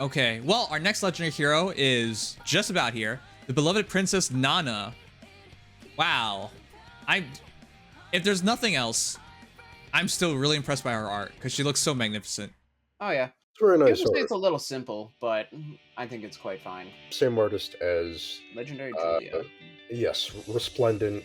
Okay, well, our next legendary hero is just about here. The beloved Princess Nanna. Wow. If there's nothing else, I'm still really impressed by her art because she looks so magnificent. Oh yeah. It's very People nice say art. it's a little simple, but I think it's quite fine. Same artist as Legendary uh, Julia. yes, resplendent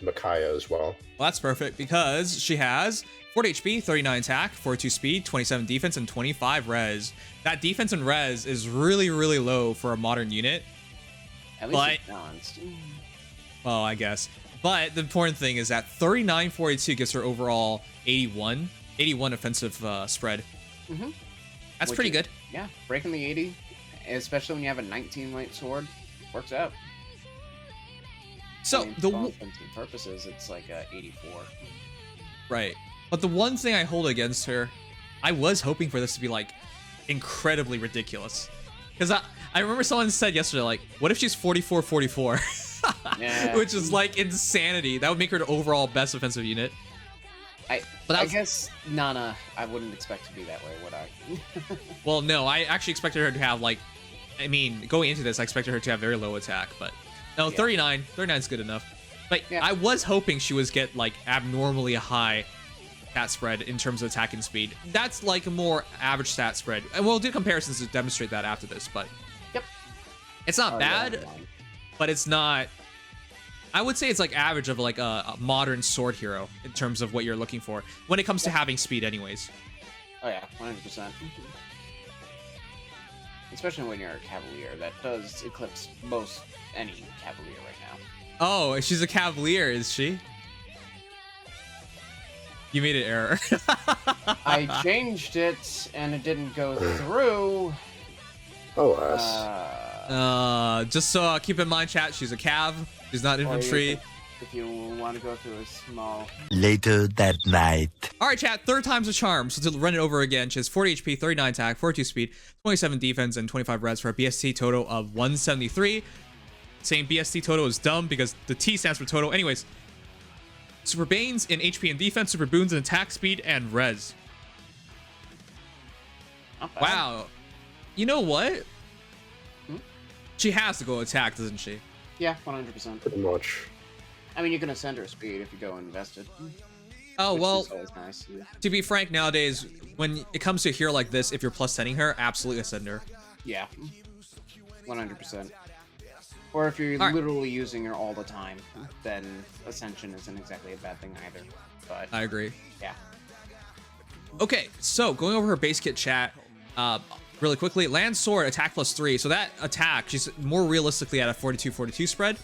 Micaiah as well. Well, that's perfect because she has 40 HP, 39 attack, 42 speed, 27 defense, and 25 res. That defense and res is really, really low for a modern unit. At least it's balanced. Well, I guess. But the important thing is that 39, 42 gives her overall 81 offensive spread. Mm-hmm. That's pretty good. Yeah, breaking the 80, especially when you have a 19 light sword, works out. So for all intents and purposes, it's like 84. Right. But the one thing I hold against her, I was hoping for this to be like incredibly ridiculous. Because I remember someone said yesterday, like, what if she's 44-44? Yeah. Which is like insanity. That would make her the overall best offensive unit. I guess Nanna, I wouldn't expect to be that way, would I? Well, no, I actually expected her to have like, I mean, going into this, I expected her to have very low attack, but no, yeah. 39 is good enough. But yeah. I was hoping she was get like abnormally high stat spread in terms of attack and speed. That's like a more average stat spread, and we'll do comparisons to demonstrate that after this. But yep, it's not bad, but it's not. I would say it's like average of like a modern sword hero in terms of what you're looking for when it comes to having speed, anyways. Oh yeah, 100%. Especially when you're a Cavalier, that does eclipse most any Cavalier right now. Oh, she's a Cavalier, is she? You made an error. I changed it and it didn't go through. Oh, just so keep in mind, chat, she's a Cav. She's not infantry. If you want to go through a small... Later that night. All right, chat, third time's a charm. So to run it over again, she has 40 HP, 39 attack, 42 speed, 27 defense, and 25 res for a BST total of 173. Saying BST total is dumb because the T stands for total. Anyways, Super Banes in HP and defense, Super Boons in attack, speed, and res. Wow. You know what? She has to go attack, doesn't she? Yeah, 100%. pretty much. I mean, you can ascend her speed if you go invested. Oh, well, Nice. to be frank, nowadays, when it comes to a hero like this, if you're plus 10ing her, absolutely ascend her. Yeah, 100%. Or if you're literally using her all the time, then Ascension isn't exactly a bad thing either. But I agree. Yeah. Okay, so going over her base kit, chat, really quickly, land sword attack +3. So that attack, she's more realistically at a 42-42 spread.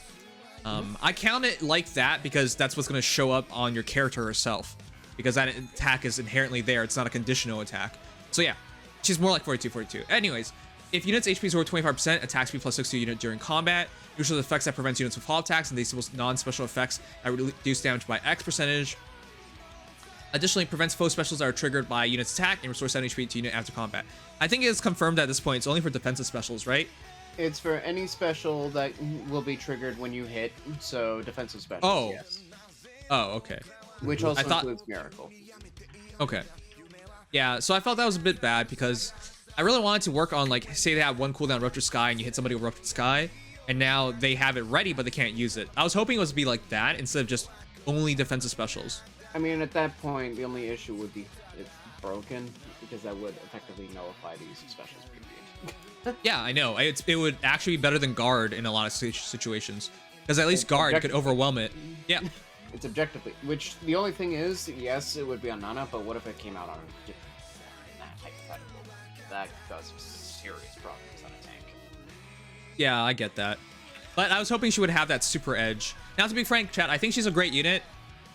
I count it like that because that's what's going to show up on your character herself, because that attack is inherently there. It's not a conditional attack. So yeah, she's more like 42-42. Anyways, if units HP is over 25%, attack speed +6 to unit during combat. Usually effects that prevents units with fall attacks, and they disable non-special effects that reduce damage by X percentage. Additionally, prevents foe specials that are triggered by unit's attack and restores 7 HP to unit after combat. I think it's confirmed at this point. It's only for defensive specials, right? It's for any special that will be triggered when you hit, so defensive specials, Oh. yes. Oh, okay. Which also includes Miracle. Okay. Yeah, so I felt that was a bit bad because I really wanted to work on, like, say they have one cooldown Ruptured Sky and you hit somebody with Ruptured Sky, and now they have it ready, but they can't use it. I was hoping it was to be like that instead of just only defensive specials. I mean, at that point, the only issue would be it's broken, because that would effectively nullify the use of specials period. Yeah, I know. It would actually be better than Guard in a lot of situations, because at least Guard could overwhelm it. Yeah. It's objectively, which the only thing is, yes, it would be on Nanna, but what if it came out on a different hypothetical? That causes serious problems on a tank. Yeah, I get that. But I was hoping she would have that super edge. Now, to be frank, chat, I think she's a great unit.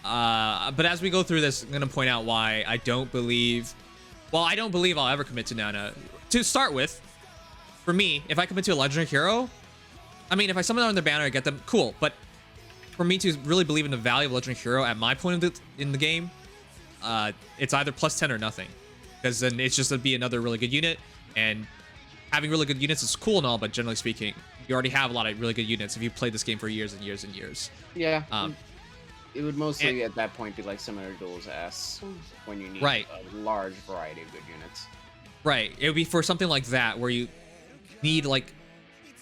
But as we go through this, I'm going to point out why I don't believe... Well, I don't believe I'll ever commit to Nanna. To start with, for me, if I commit to a Legendary Hero, I mean, if I summon them on their banner, I get them, cool. But for me to really believe in the value of Legendary Hero at my point in the game, it's either +10 or nothing. Because then it's just going to be another really good unit, and having really good units is cool and all, but generally speaking, you already have a lot of really good units if you played this game for years and years and years. Yeah. It would mostly, at that point, be like similar to Duel's S, when you need a large variety of good units. Right. It would be for something like that where you need like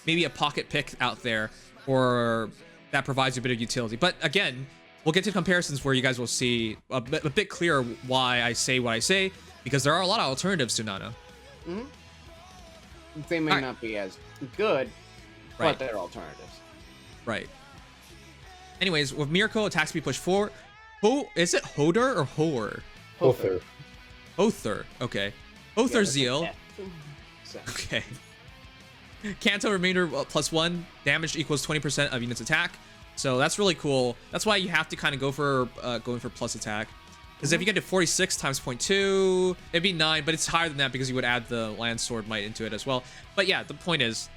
maybe a pocket pick out there, or that provides you a bit of utility. But again, we'll get to comparisons where you guys will see a bit clearer why I say what I say, because there are a lot of alternatives to Nanna. They may not be as good, Right. but they're alternatives. Right. Anyways, with Miracle, attack speed push 4. Is it Hoder or Hoer? Hother. Hother. Okay. Hother Zeal. So, Okay. Kanto remainder +1. Damage equals 20% of unit's attack. So that's really cool. That's why you have to kind of go for going for plus attack. Because if you get to 46 times 0.2, it'd be 9, but it's higher than that because you would add the Land Sword Might into it as well. But yeah, the point is,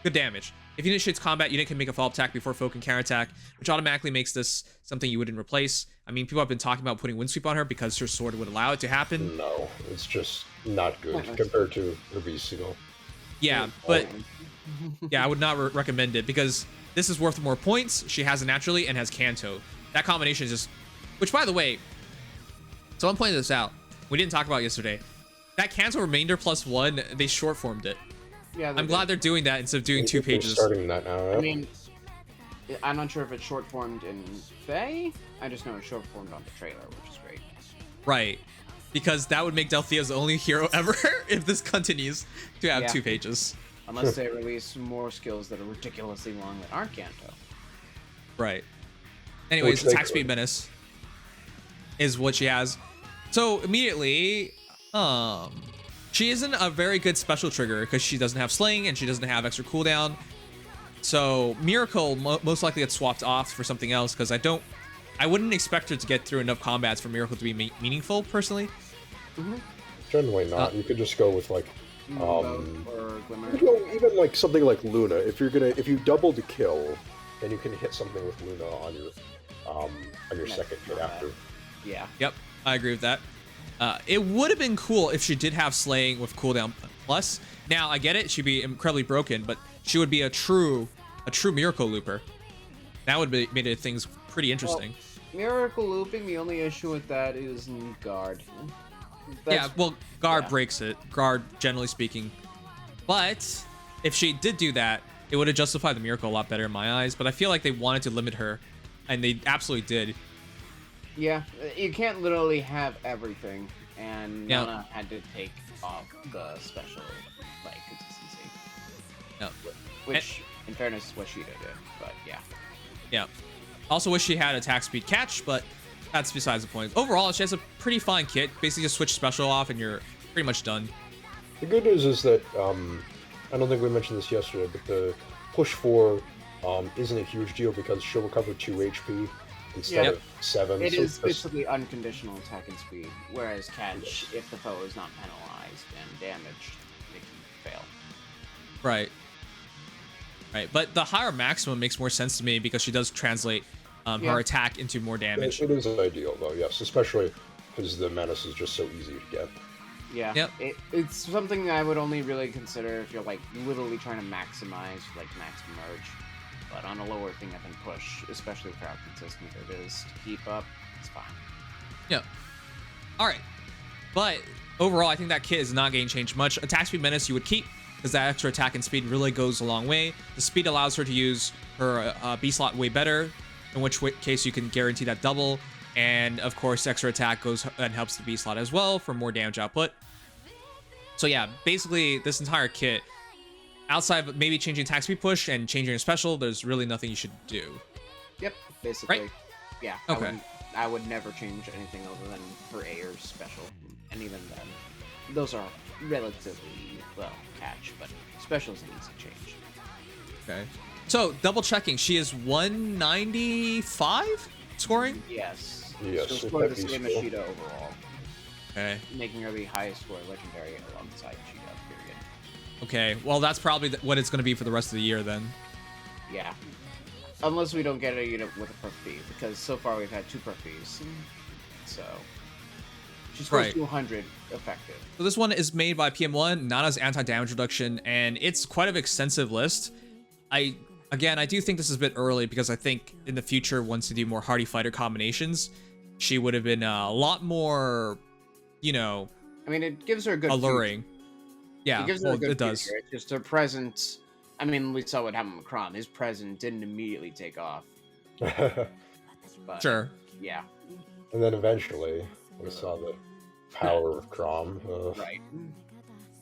good damage. If unit initiates combat, unit can make a follow-up attack before foe can counterattack, which automatically makes this something you wouldn't replace. I mean, people have been talking about putting Windsweep on her because her sword would allow it to happen. No, it's just not good compared to her Beast Seal. Yeah, but yeah, I would not recommend it because this is worth more points. She has it naturally and has Kanto. That combination is just... Which, by the way, someone pointed this out. We didn't talk about it yesterday. That Kanto remainder +1, they short formed it. yeah, I'm glad they're doing that instead of doing 2 They're pages. starting that now. I mean, I'm not sure if it's short formed in Fae. I just know it's short formed on the trailer, which is great. Right. Because that would make Delthea's the only hero ever if this continues to have 2 pages. Unless they release more skills that are ridiculously long that aren't Kanto. Right. Anyways, Which they attack could. speed menace is what she has. So immediately, she isn't a very good special trigger because she doesn't have slaying and she doesn't have extra cooldown. So Miracle most likely gets swapped off for something else because I wouldn't expect her to get through enough combats for Miracle to be meaningful personally. Generally not. You could just go with like, Or Glimmer. you know, even like something like Luna. If you double the kill, then you can hit something with Luna on your second hit after. Yeah. Yep, I agree with that. It would have been cool if she did have slaying with cooldown plus. Now I get it, she'd be incredibly broken, but she would be a true Miracle looper. That would be made things pretty interesting. Well, Miracle looping, the only issue with that is guard. Yeah, well, guard breaks it. Guard, generally speaking. But if she did do that, it would have justified the Miracle a lot better in my eyes. But I feel like they wanted to limit her, and they absolutely did. Yeah, you can't literally have everything, and Yeah. Nanna had to take off the special like consistency. Yeah. Which, in fairness, Washida did, but yeah. Yeah. Also wish she had attack speed catch, but that's besides the point. Overall, she has a pretty fine kit. Basically, just switch special off, and you're pretty much done. The good news is that I don't think we mentioned this yesterday, but the push 4 isn't a huge deal because she'll recover 2 HP instead of 7. It so is that's- basically unconditional attack and speed, whereas catch, if the foe is not penalized and damaged, they can fail. Right. Right. But the higher maximum makes more sense to me because she does translate her attack into more damage. It is ideal though, yes, especially because the menace is just so easy to get. Yeah. Yep. It's something I would only really consider if you're like literally trying to maximize like max merge. But on a lower thing, I think push, especially for how consistent it is to keep up, it's fine. Yeah. All right. But overall, I think that kit is not getting changed much. Attack speed menace you would keep because that extra attack and speed really goes a long way. The speed allows her to use her B slot way better, in which case you can guarantee that double. And of course, extra attack goes and helps the B slot as well for more damage output. So yeah, basically this entire kit, outside of maybe changing attack speed push and changing your special, there's really nothing you should do. Yep, basically. Right? Yeah. Okay. I would never change anything other than her Ayer's special. And even then, those are relatively, well, catch, but special's an easy change. Okay. So double checking, she is 195 scoring. Yes. Yes, So with score the that same beast as skill. Sheeta overall, Okay. making her the highest score legendary alongside Sheeta, period. Okay. Well, that's probably what it's going to be for the rest of the year then. Yeah. Unless we don't get a unit with a perf B, because so far we've had 2 perf Bs. So she scores Right. 200 effective. So this one is made by PM1, Nanna's anti-damage reduction, and it's quite an extensive list. I do think this is a bit early because I think in the future, once you do more hardy fighter combinations, she would have been a lot more, you know, I mean, it gives her a good alluring. Yeah, It gives her well, a good it does. future. It's just her present. I mean, we saw what happened with Crom. His present didn't immediately take off. And But, Sure. Yeah. then eventually, we saw the power of Crom. Right.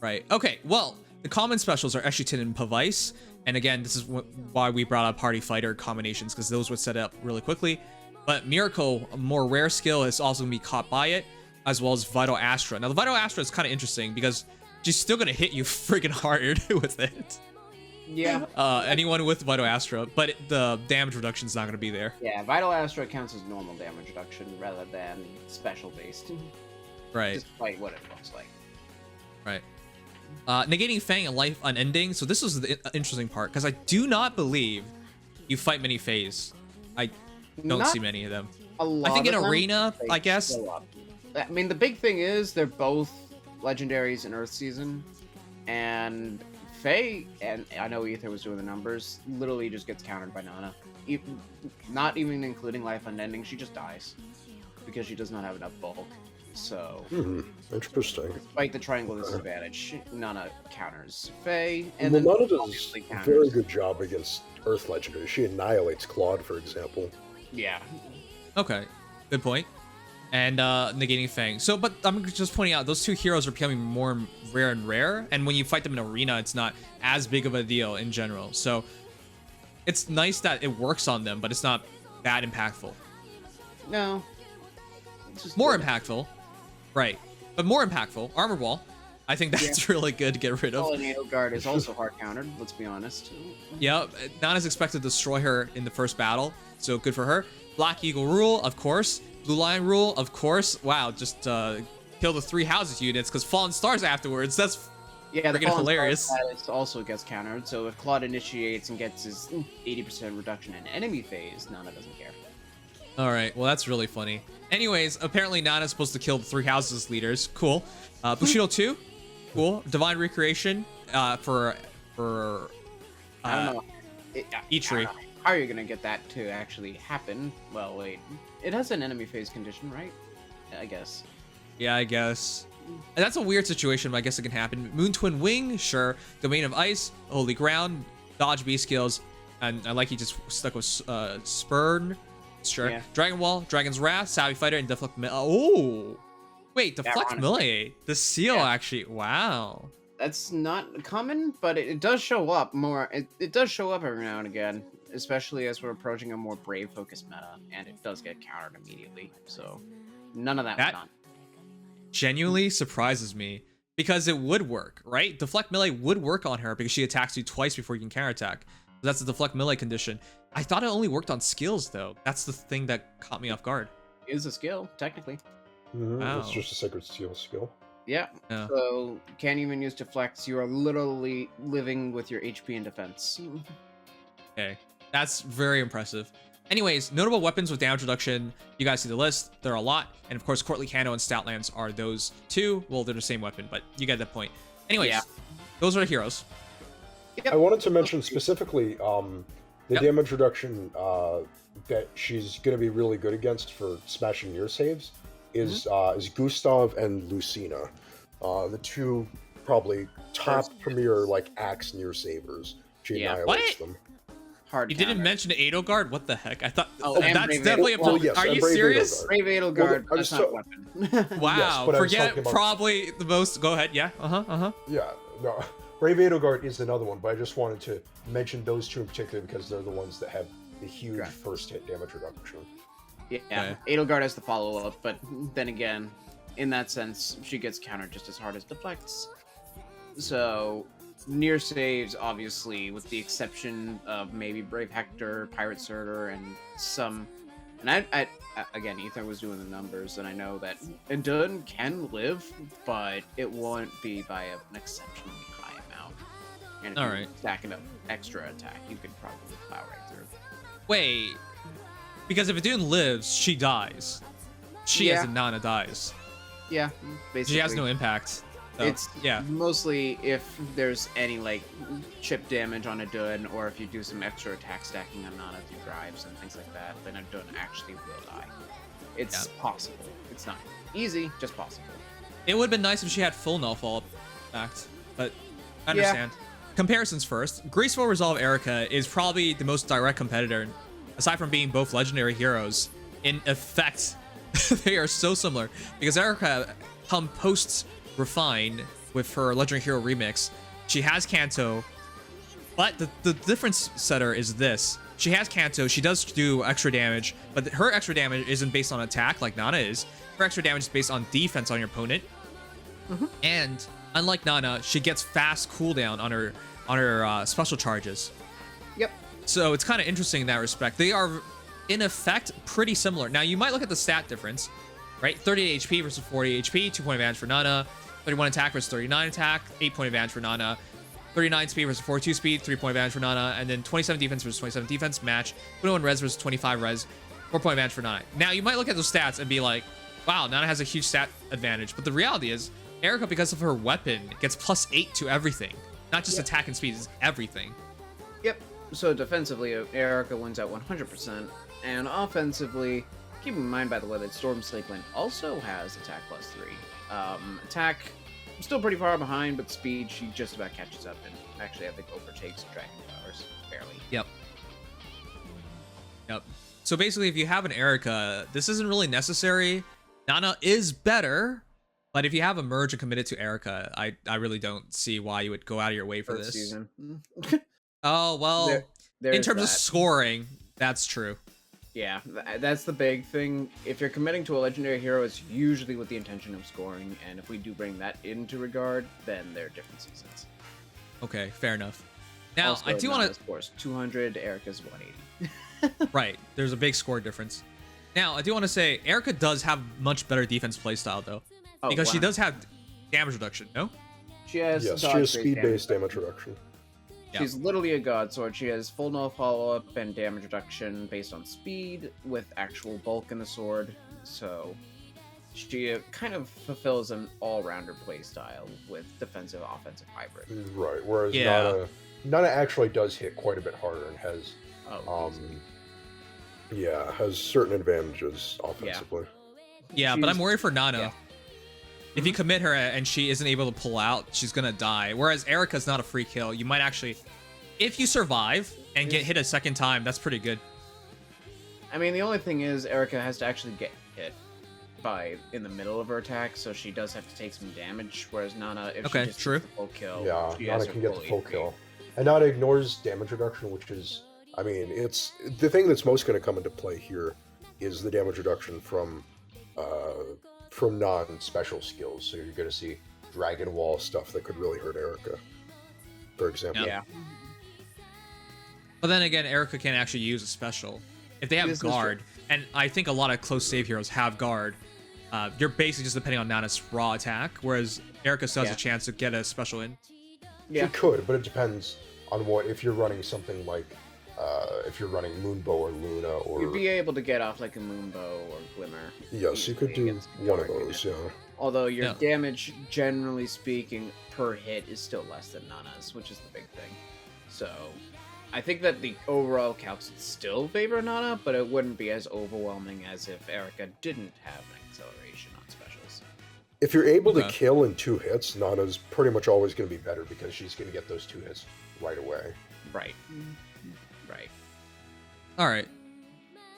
Right. Okay. Well, the common specials are Eshitin and Pavise. And again, this is why we brought up Party Fighter combinations, because those would set it up really quickly. But Miracle, a more rare skill, is also going to be caught by it, as well as Vital Astra. Now, the Vital Astra is kind of interesting because she's still going to hit you freaking hard with it. Yeah. Anyone with Vital Astra, but the damage reduction is not going to be there. Yeah, Vital Astra counts as normal damage reduction rather than special based. Right. Despite what it looks like. Right. Negating Fang and Life Unending. So this was the interesting part, because I do not believe you fight many Fays. I don't Not see many of them. A lot I think in of them, Arena, they I guess. show up. I mean, the big thing is they're both legendaries in Earth Season, and Faye, and I know Ether was doing the numbers, literally just gets countered by Nanna. Not even including Life Unending, she just dies because she does not have enough bulk. So, Interesting. despite the triangle disadvantage, Nanna counters Faye, and Well, then Nanna does obviously a counters. very good job against Earth Legendary. She annihilates Claude, for example. Yeah. Okay, good point. And negating Fang. So, but I'm just pointing out those two heroes are becoming more rare and rare, and when you fight them in Arena, it's not as big of a deal in general. So, it's nice that it works on them, but it's not that impactful. No. It's just More good. impactful, right? But more impactful, Armor Wall. I think that's really good to get rid of. Tornado Guard is also hard countered, let's be honest. Yep, Nanna's expected to destroy her in the first battle, so good for her. Black Eagle Rule, of course. Blue Lion Rule, of course. Wow, just kill the 3 houses units, because Fallen Stars afterwards. That's Yeah, the freaking Fallen hilarious. Star status also gets countered, so if Claude initiates and gets his 80% reduction in enemy phase, Nanna doesn't care. All right, well, that's really funny. Anyways, apparently Nanna's supposed to kill the 3 houses leaders. Cool. Bushido 2, cool. Divine Recreation for I don't know. Ichiri. How are you gonna get that to actually happen? Well, wait. It has an enemy phase condition, right? I guess. Yeah, I guess. That's a weird situation, but I guess it can happen. Moon Twin Wing, sure. Domain of Ice, Holy Ground, Dodge B skills, and I like he just stuck with Spurn, sure. Yeah. Dragon Wall, Dragon's Wrath, Savvy Fighter, and Deflect Oh! Wait, Deflect ironically. The seal, Yeah. actually. Wow. That's not common, but it does show up more. It does show up every now and again, especially as we're approaching a more brave-focused meta, and it does get countered immediately. So, none of that That- went on. Genuinely surprises me, because it would work, right? Deflect Melee would work on her because she attacks you twice before you can counterattack. So that's the Deflect Melee condition. I thought it only worked on skills, though. That's the thing that caught me off guard. It is a skill, technically. Wow. It's just a Sacred Steel skill. Yeah. Yeah. So, can't even use deflects. You are literally living with your HP and defense. Okay, that's very impressive. Anyways, notable weapons with damage reduction. You guys see the list. There are a lot. And of course, Courtly Kano and Stoutlands are those two. Well, they're the same weapon, but you get that point. Anyways, Yeah. those are the heroes. Yep. I wanted to mention specifically the Yep. damage reduction that she's going to be really good against for smashing near saves is Gustav and Lucina, the two probably top premier like axe near savers. She Yeah. annihilates What? them. Hard You didn't counter. mention Edelgard? What the heck? I thought Oh, and that's Brave definitely a Edelgard. Well, yes, Are and you Brave serious? Edelgard. Brave Edelgard, Well, I'm that's so- not a weapon. Wow. Yes, but I was Forget talking about- probably the most. Go ahead. Yeah. Yeah, no, Brave Edelgard is another one, but I just wanted to mention those two in particular because they're the ones that have the huge Right. first hit damage reduction. Yeah, Edelgard has the follow-up, but then again, in that sense, she gets countered just as hard as deflects. So, near saves, obviously, with the exception of maybe Brave Hector, Pirate Surtur, and some... And I again, Ether was doing the numbers, and I know that Indun can live, but it won't be by an exceptionally high amount. And if All you right. stack enough extra attack, you could probably plow right through. Wait. Because if Idun lives, she dies. She, as Yeah. in Nana, dies. Yeah, basically. She has no impact. So, It's yeah. mostly if there's any like chip damage on a Dun, or if you do some extra attack stacking on Nana through drives and things like that, then a Dun actually will die. It's possible. It's not easy, just possible. It would have been nice if she had full null fall fact. but I understand. Comparisons first. Graceful Resolve Erica is probably the most direct competitor, aside from being both legendary heroes. In effect, they are so similar because Erica come post Refine with her Legendary Hero remix. She has Kanto, but the difference setter is this. She has Kanto, she does do extra damage, but her extra damage isn't based on attack like Nanna is. Her extra damage is based on defense on your opponent. And unlike Nanna, she gets fast cooldown on her special charges. Yep. So it's kind of interesting in that respect. They are, in effect, pretty similar. Now, you might look at the stat difference, right? 38 HP versus 40 HP, 2-point advantage for Nanna. 31 attack versus 39 attack, 8-point advantage for Nanna. 39 speed versus 42 speed, 3-point advantage for Nanna. And then 27 defense versus 27 defense, match. 21 res versus 25 res, 4-point advantage for Nanna. Now, you might look at those stats and be like, wow, Nanna has a huge stat advantage. But the reality is, Erica, because of her weapon, gets +8 to everything. Not just attack and speed, it's everything. Yep. So defensively, Erica wins out 100%. And offensively, keep in mind, by the way, that Storm Slakeland also has attack +3. Attack, still pretty far behind, but speed, she just about catches up and actually, I think, overtakes Dragon Powers, barely. Yep. So basically, if you have an Erica, this isn't really necessary. Nanna is better, but if you have a merge and committed to Erica, I really don't see why you would go out of your way for this. Season. Oh, well, in terms of that. Scoring, that's true. Yeah, that's the big thing. If you're committing to a legendary hero, it's usually with the intention of scoring, and if we do bring that into regard, then they're different seasons. Okay, fair enough. Now, Also, I do want to... scores 200, Erica's 180. Right, there's a big score difference. Now, I do want to say, Erica does have much better defense playstyle, though. Because she does have damage reduction, no? She has Yes, she has speed-based damage reduction. She's literally a god sword. She has full null follow-up and damage reduction based on speed with actual bulk in the sword. So she kind of fulfills an all-rounder playstyle with defensive, offensive hybrid. Right, whereas Nanna actually does hit quite a bit harder and has has certain advantages offensively. Yeah, but I'm worried for Nanna. Yeah. If you commit her and she isn't able to pull out, she's gonna die. Whereas Erica's not a free kill. You might actually, if you survive and get hit a second time, that's pretty good. I mean, the only thing is Erica has to actually get hit in the middle of her attack, so she does have to take some damage. Whereas Nanna, if she just gets the full kill, Nanna can get the full kill, and Nanna ignores damage reduction, which is, I mean, it's the thing that's most going to come into play here is the damage reduction from non-special skills. So you're going to see Dragon Wall stuff that could really hurt Erica, for example. Yeah. But then again, Erica can't actually use a special. If they have guard, and I think a lot of close save heroes have guard, you're basically just depending on Nanna's raw attack, whereas Erica still has a chance to get a special in. Yeah. She could, but it depends on what, if you're running something like, if you're running Moonbow or Luna, or... You'd be able to get off like a Moonbow or Glimmer. Yes, you could do one of those, Although your damage, generally speaking, per hit is still less than Nanna's, which is the big thing. So, I think that the overall calcs would still favor Nanna, but it wouldn't be as overwhelming as if Erica didn't have an acceleration on specials. If you're able to kill in 2 hits, Nanna's pretty much always going to be better because she's going to get those 2 hits right away. Right. All right.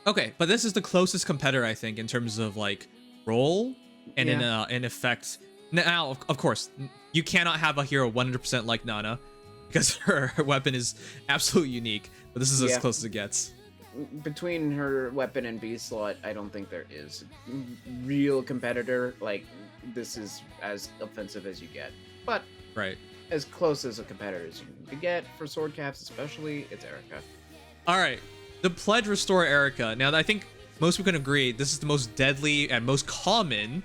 Okay, but this is the closest competitor, I think, in terms of like role and in effect. Now, of course, you cannot have a hero 100% like Nanna because her weapon is absolutely unique. But this is as close as it gets. Between her weapon and B slot, I don't think there is a real competitor. Like, this is as offensive as you get, but as close as a competitor as you can get for sword caps, especially, it's Erica. All right. The Pledge Restore Erica. Now, I think most people can agree this is the most deadly and most common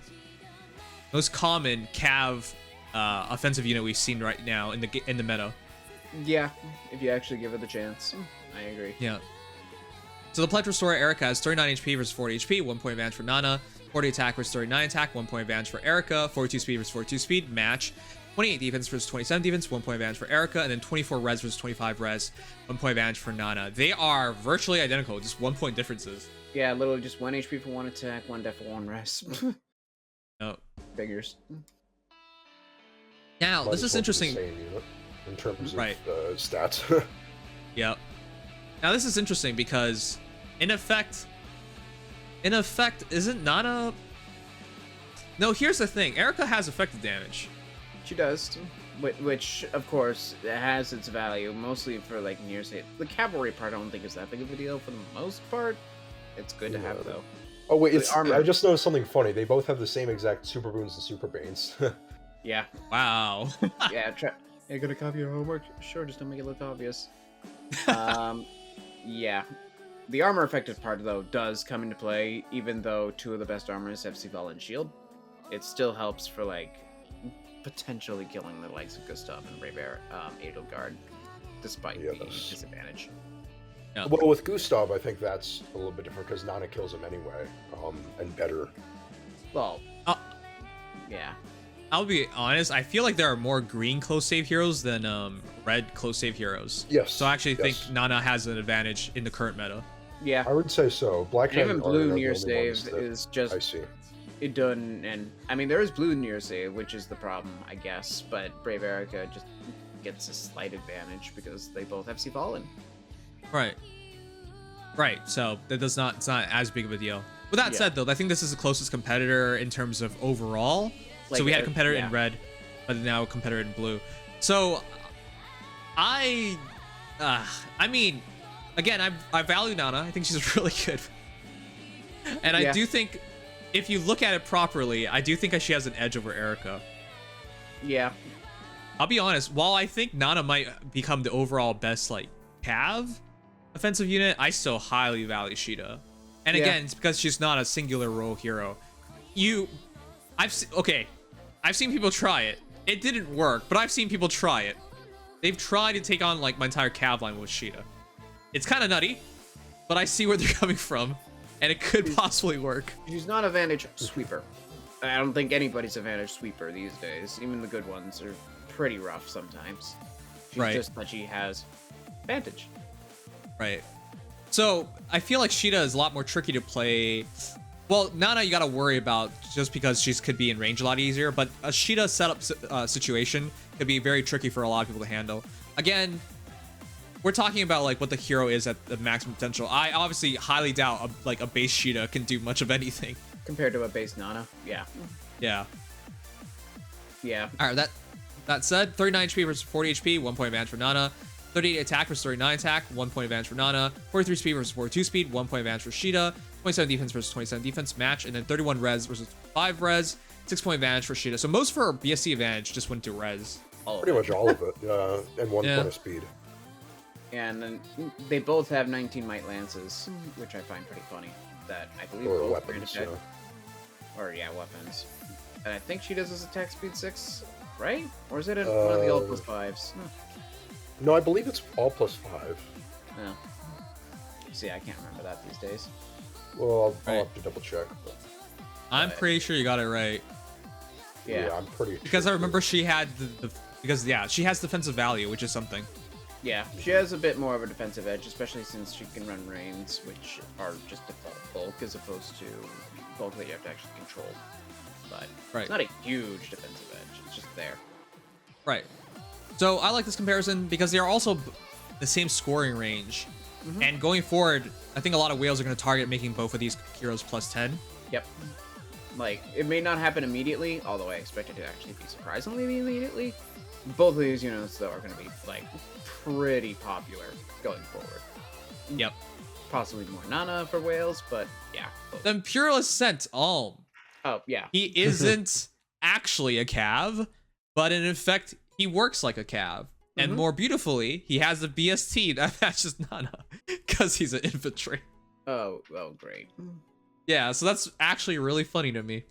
Cav offensive unit we've seen right now in the meta. Yeah, if you actually give it the chance. I agree. Yeah. So the Pledge Restore Erica has 39 HP versus 40 HP, 1 point advantage for Nanna, 40 attack versus 39 attack, 1 point advantage for Erica, 42 speed versus 42 speed, match. 28 defense versus 27 defense, 1 point advantage for Erica, and then 24 res versus 25 res, 1 point advantage for Nanna. They are virtually identical, just 1 point differences. Yeah, literally just 1 HP for 1 attack, 1 def for 1 res. Oh. Figures. Now, Might this as is well be the interesting. same unit in terms of Right. stats. Yep. Now, this is interesting because, in effect, isn't Nanna... No, here's the thing. Erica has effective damage. She does, which of course has its value, mostly for like near save. The cavalry part, I don't think is that big of a deal for the most part. It's good to have though. Oh wait, The it's armor. I just noticed something funny. They both have the same exact super boons and super banes. Yeah, Wow. yeah. You gonna copy your homework? Sure, just don't make it look obvious. Yeah. The armor effective part though does come into play, even though two of the best armors have Sival and Shield. It still helps for like potentially killing the likes of Gustav and Raybear, Edelgard, despite Yeah, the that's- disadvantage. Yep. Well, with Gustav, I think that's a little bit different because Nanna kills him anyway, and better. Well, Uh, yeah. I'll be honest. I feel like there are more green close save heroes than red close save heroes. Yes. So I actually think yes. Nanna has an advantage in the current meta. Yeah. I would say so. Black And even and blue Arden are near the only ones save that is just I see. it done, and I mean there is blue near save, which is the problem, I guess. But Brave Erica just gets a slight advantage because they both have Sival in. Right. Right. So that does not. It's not as big of a deal. With that Yeah. said, though, I think this is the closest competitor in terms of overall. Like, So we had a competitor yeah. in red, but now a competitor in blue. So I mean, again, I value Nanna. I think she's really good, and I Yeah. do think if you look at it properly, I do think she has an edge over Erica. Yeah. I'll be honest. While I think Nanna might become the overall best like Cav offensive unit, I still highly value Sheeta. And Yeah. again, it's because she's not a singular role hero. I've seen people try it. It didn't work, but I've seen people try it. They've tried to take on like my entire Cav line with Sheeta. It's kind of nutty, but I see where they're coming from, and it could possibly work. She's not a Vantage sweeper. I don't think anybody's a Vantage sweeper these days. Even the good ones are pretty rough sometimes. She's Right. just that she has Vantage. Right. So I feel like Sheeta is a lot more tricky to play. Well, Nanna you gotta worry about just because she could be in range a lot easier, but a Sheeta setup situation could be very tricky for a lot of people to handle. Again, we're talking about like what the hero is at the maximum potential. I obviously highly doubt like a base Sheeta can do much of anything. Compared to a base Nanna. Yeah. Yeah. Yeah. All right. That said, 39 HP versus 40 HP, 1 point advantage for Nanna. 38 attack versus 39 attack, 1 point advantage for Nanna. 43 speed versus 42 speed, 1 point advantage for Sheeta. 27 defense versus 27 defense match, and then 31 res versus 5 res, 6 point advantage for Sheeta. So most of her BSC advantage just went to res. Pretty much all of it, and 1 Yeah. point of speed. And then they both have 19 Might Lances, which I find pretty funny. That I believe Or both weapons, grant attack- Or yeah, weapons. And I think she does his attack speed 6, right? Or is it in one of the all plus 5s? No, I believe it's all +5. No. See, I can't remember that these days. Well, I'll Right. have to double check. But I'm pretty sure you got it right. Yeah. I'm pretty Because I sure. remember she had she has defensive value, which is something. Yeah, she has a bit more of a defensive edge, especially since she can run reins, which are just default bulk as opposed to bulk that you have to actually control. But Right. it's not a huge defensive edge, it's just there. Right. So I like this comparison because they are also the same scoring range. And going forward, I think a lot of whales are going to target making both of these heroes +10. Yep. Like, it may not happen immediately, although I expect it to actually be surprisingly immediately. Both of these units, though, are going to be, like, pretty popular going forward. Yep. Possibly more Nanna for whales, but yeah. Both. The Imperialist sent Alm. Oh, yeah. He isn't actually a Cav, but in effect, he works like a Cav. And more beautifully, he has a BST that matches Nanna because he's an infantry. Oh, great. Yeah, so that's actually really funny to me.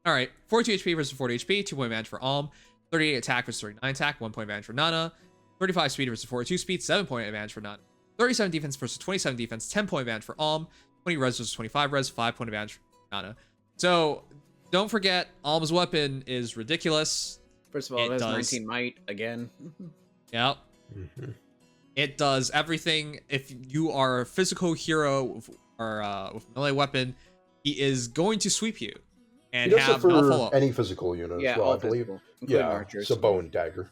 All right, 42 HP versus 40 HP, 2 point advantage for Alm. 38 attack versus 39 attack, 1 point advantage for Nanna. 35 speed versus 42 speed, 7 point advantage for Nanna. 37 defense versus 27 defense, 10 point advantage for Alm. 20 res versus 25 res, 5 point advantage for Nanna. So don't forget, Alm's weapon is ridiculous. First of all, It it has does. 19 might again. Yep. It does everything. If you are a physical hero or with melee weapon, he is going to sweep you. and He does it have null for follow-up. any physical unit Yeah, as well, all I believe. physical, including Yeah, archers. it's a bow and dagger.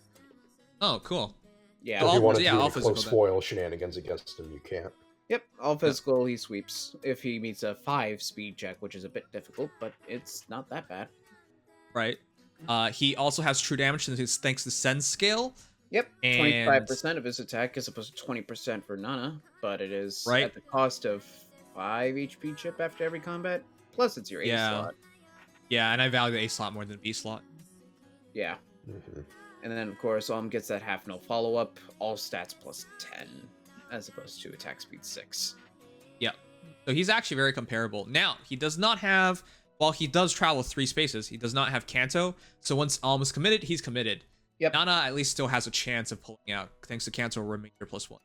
Oh, cool. Yeah. So if you want to yeah, do all any physical close then. foil shenanigans against him, you can't. Yep, all physical he sweeps if he meets a 5 speed check, which is a bit difficult, but it's not that bad. Right. He also has true damage thanks to Sen's scale. Yep, And 25% of his attack as opposed to 20% for Nanna, but it is Right. at the cost of 5 HP chip after every combat. Plus, it's your A slot. Yeah, and I value the A slot more than the B slot. Yeah. Mhm. And then, of course, gets that half null follow up, all stats plus 10, as opposed to attack speed 6. Yep. So he's actually very comparable. Now, he does not have, while he does travel 3 spaces, he does not have Kanto. So once Alm is committed, he's committed. Yep. Nanna at least still has a chance of pulling out, thanks to Kanto remainder +1.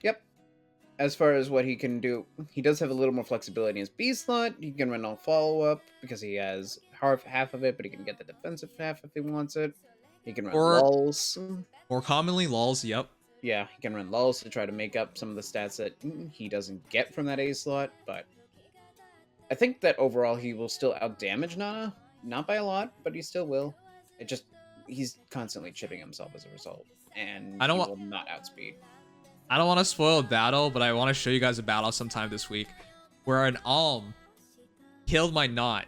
Yep. As far as what he can do, he does have a little more flexibility in his B slot. He can run all follow-up because he has half of it, but he can get the defensive half if he wants it. He can run lulls. More commonly, lulls, yep. Yeah, he can run lulls to try to make up some of the stats that he doesn't get from that A slot, but I think that overall he will still outdamage Nanna. Not by a lot, but he still will. He's constantly chipping himself as a result, and he will not outspeed. I don't want to spoil a battle, but I want to show you guys a battle sometime this week where an Alm killed my Knot.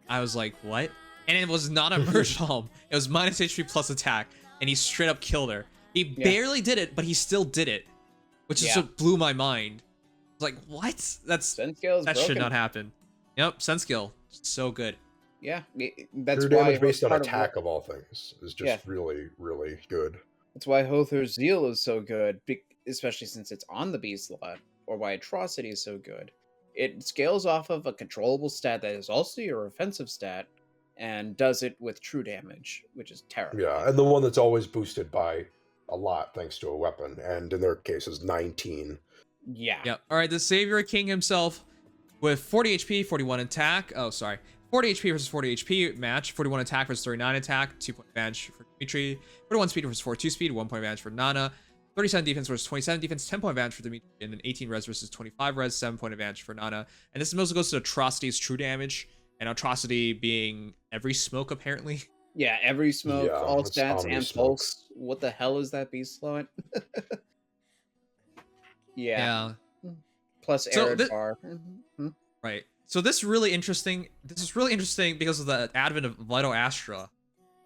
I was like, what? And it was not a merged Alm. It was minus HP plus attack, and he straight up killed her. He barely did it, but he still did it, which just blew my mind. I was like, what? That should not happen. Yep, Sense skill, so good. Yeah, that's True why damage based on attack of all things is just really, really good. That's why Hother's Zeal is so good, especially since it's on the B slot, or why Atrocity is so good. It scales off of a controllable stat that is also your offensive stat, and does it with true damage, which is terrible. Yeah, and the one that's always boosted by a lot thanks to a weapon, and in their case is 19. Yeah. Yep. All right, the Savior King himself with 40 HP, 41 attack. Oh, sorry. 40 HP versus 40 HP match. 41 attack versus 39 attack. 2-point advantage for Dimitri. 41 speed versus 42 speed. 1-point advantage for Nanna. 37 defense versus 27 defense. 10-point advantage for Dimitri. And then 18 res versus 25 res. 7-point advantage for Nanna. And this mostly goes to Atrocity's true damage. And Atrocity being every smoke, apparently. Yeah, every smoke, all stats, and smoke. pulse. What the hell is that beast slot? Yeah. Plus arid bar. Right. So this is really interesting. This is really interesting because of the advent of Vital Astra.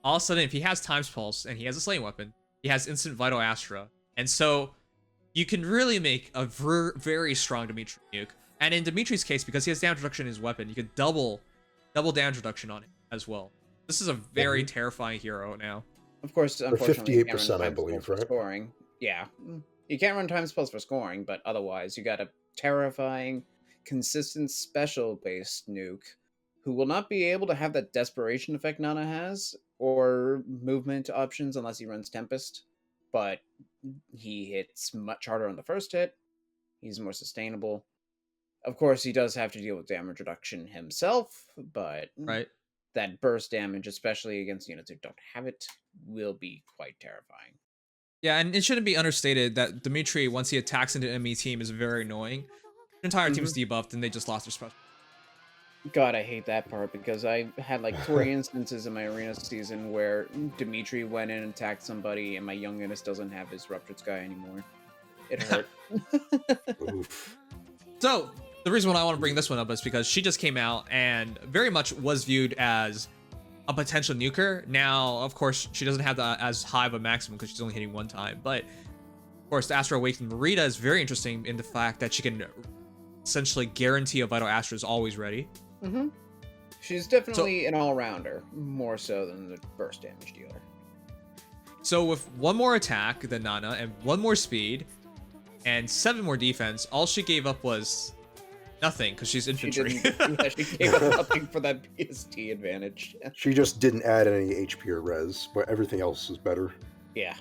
All of a sudden, if he has Times Pulse and he has a slaying weapon, he has instant Vital Astra. And so you can really make a very strong Dimitri nuke. And in Dimitri's case, because he has damage reduction in his weapon, you could double damage reduction on it as well. This is a very terrifying hero now. Of course, unfortunately, 58%, I believe, right? Scoring. Yeah. You can't run Times Pulse for scoring, but otherwise, you got a terrifying, consistent special-based nuke who will not be able to have that desperation effect Nanna has, or movement options unless he runs Tempest. But he hits much harder on the first hit. He's more sustainable. Of course, he does have to deal with damage reduction himself, but that burst damage, especially against units who don't have it, will be quite terrifying. Yeah, and it shouldn't be understated that Dimitri, once he attacks into an enemy team, is very annoying. The entire team is debuffed, and they just lost their special. God, I hate that part, because I had like 3 instances in my arena season where Dimitri went in and attacked somebody, and my younginess doesn't have his Ruptured Sky anymore. It hurt. Oof. So, the reason why I want to bring this one up is because she just came out and very much was viewed as a potential nuker. Now, of course, she doesn't have as high of a maximum because she's only hitting 1 time. But, of course, the Astro Awakened Marita is very interesting in the fact that she can essentially guarantee a Vital Astra is always ready. She's definitely an all-rounder, more so than the burst damage dealer. So with 1 more attack than Nanna and 1 more speed and 7 more defense, all she gave up was nothing because she's infantry. She gave up nothing for that BST advantage. She just didn't add any HP or res, but everything else is better. Yeah.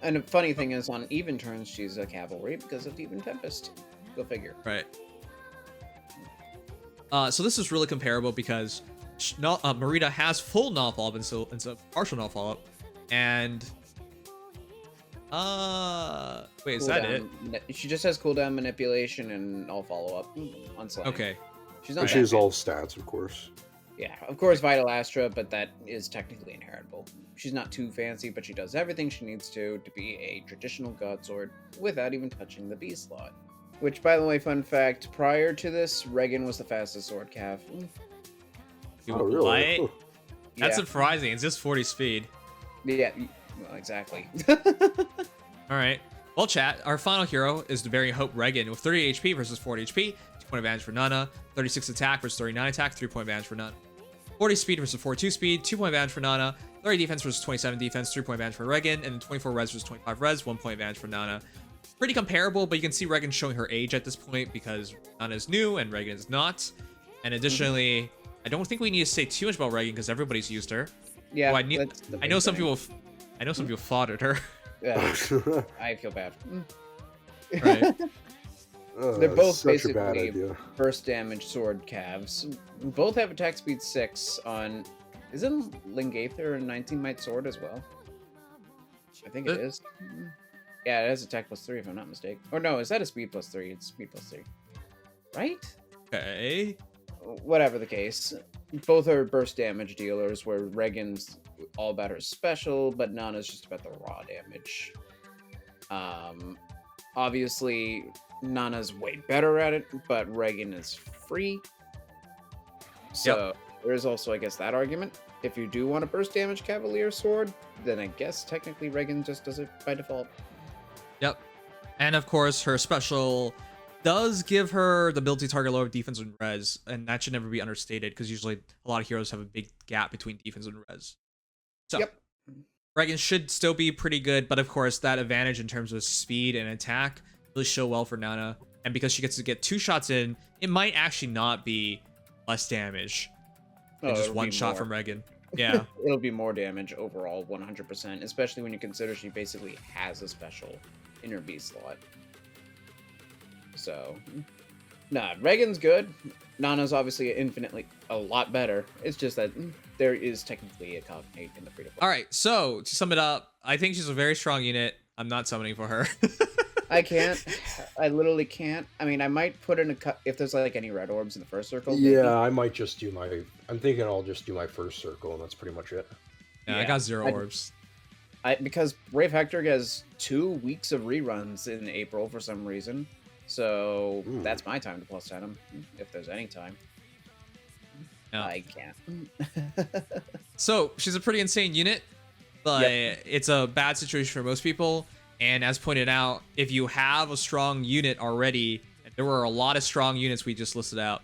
And the funny thing is, on even turns, she's a cavalry because of Even Tempest. Go figure. Right. So this is really comparable because Marita has full null follow-up instead of partial null follow-up. And wait, is that it? She just has cooldown manipulation and all follow-up on Slay. Okay. She's not. She has all stats, of course. Yeah, of course, Vital Astra, but that is technically inheritable. She's not too fancy, but she does everything she needs to be a traditional god sword without even touching the B slot. Which, by the way, fun fact, prior to this, Regan was the fastest sword cav. Oh, really? What? That's Yeah. surprising. It's just 40 speed. Yeah, well, exactly. All right. Well, chat, our final hero is the Variant Hope Regan with 30 HP versus 40 HP, 2-point advantage for Nanna, 36 attack versus 39 attack, 3-point advantage for Nanna. 40 speed versus 42 speed, 2-point advantage for Nanna, 30 defense versus 27 defense, 3-point advantage for Regan, and 24 res versus 25 res, 1-point advantage for Nanna. Pretty comparable, but you can see Regan showing her age at this point because Nanna is new and Regan is not. And additionally, I don't think we need to say too much about Regan because everybody's used her. Yeah, Well, that's the I big know some thing. people. I know some people fought at her. Yeah, I feel bad. Right. They're both such a bad basically idea. burst damage sword calves. Both have attack speed 6 on. Isn't Lingather a 19 might sword as well? I think it is. Yeah, it has attack +3 if I'm not mistaken. Or no, is that a speed +3? It's speed +3. Right? Okay. Whatever the case. Both are burst damage dealers, where Regan's all about her special, but Nanna's just about the raw damage. Obviously, Nanna's way better at it, but Regan is free. So there's also, I guess, that argument. If you do want a burst damage Cavalier sword, then I guess technically Regan just does it by default. Yep. And of course, her special does give her the ability to target lower defense and res, and that should never be understated because usually a lot of heroes have a big gap between defense and res. So, Yep. Regan should still be pretty good, but of course, that advantage in terms of speed and attack really show well for Nanna. And because she gets to get 2 shots in, it might actually not be less damage than just it'll 1 be shot more. from Regan. Yeah. It'll be more damage overall, 100%, especially when you consider she basically has a special in her B slot. So, nah, Regan's good. Nanna's obviously infinitely a lot better. It's just that there is technically a cognate in the free-to-play. All right. So to sum it up, I think she's a very strong unit. I'm not summoning for her. I can't. I literally can't. I mean, I might put in if there's like any red orbs in the first circle. maybe. Yeah, I might just do my. I'm thinking I'll just do my first circle, and that's pretty much it. Yeah, I got 0 orbs. Because Brave Hector has 2 weeks of reruns in April for some reason. So that's my time to plus 10 him, if there's any time. Yeah. I can't. So she's a pretty insane unit, but it's a bad situation for most people. And as pointed out, if you have a strong unit already, and there were a lot of strong units we just listed out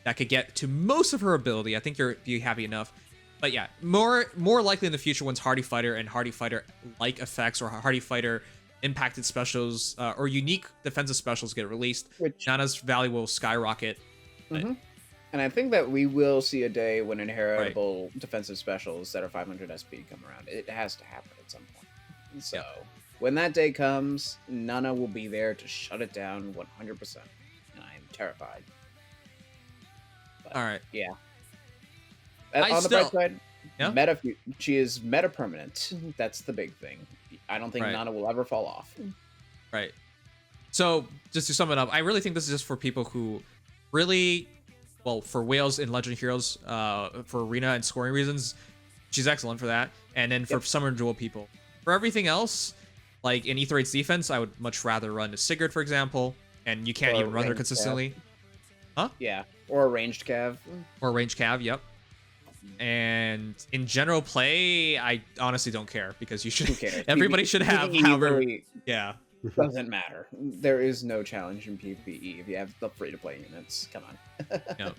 that could get to most of her ability, I think you'll be happy enough. But yeah, more likely in the future once Hardy Fighter and Hardy Fighter like effects or Hardy Fighter impacted specials or unique defensive specials get released, Which Nanna's value will skyrocket. And I think that we will see a day when inheritable defensive specials that are 500 SP come around. It has to happen at some point. So when that day comes, Nanna will be there to shut it down 100%. And I am terrified. But, All right. Yeah. I On the bright still- side, Yeah? she is meta permanent. That's the big thing. I don't think Right. Nanna will ever fall off. Right. So just to sum it up, I really think this is just for people who really, well, for whales in Legendary Heroes, for arena and scoring reasons, she's excellent for that. And then for summer duel people. For everything else, like in Aether8's defense, I would much rather run a Sigurd, for example, and you can't Or even run her ranged consistently. Yeah. Or a ranged cav. Or range cav, yep. And in general play, I honestly don't care because you should. Who cares? Everybody should have PvE however. really Yeah. doesn't matter. There is no challenge in PvE if you have the free-to-play units. Come on. Yeah.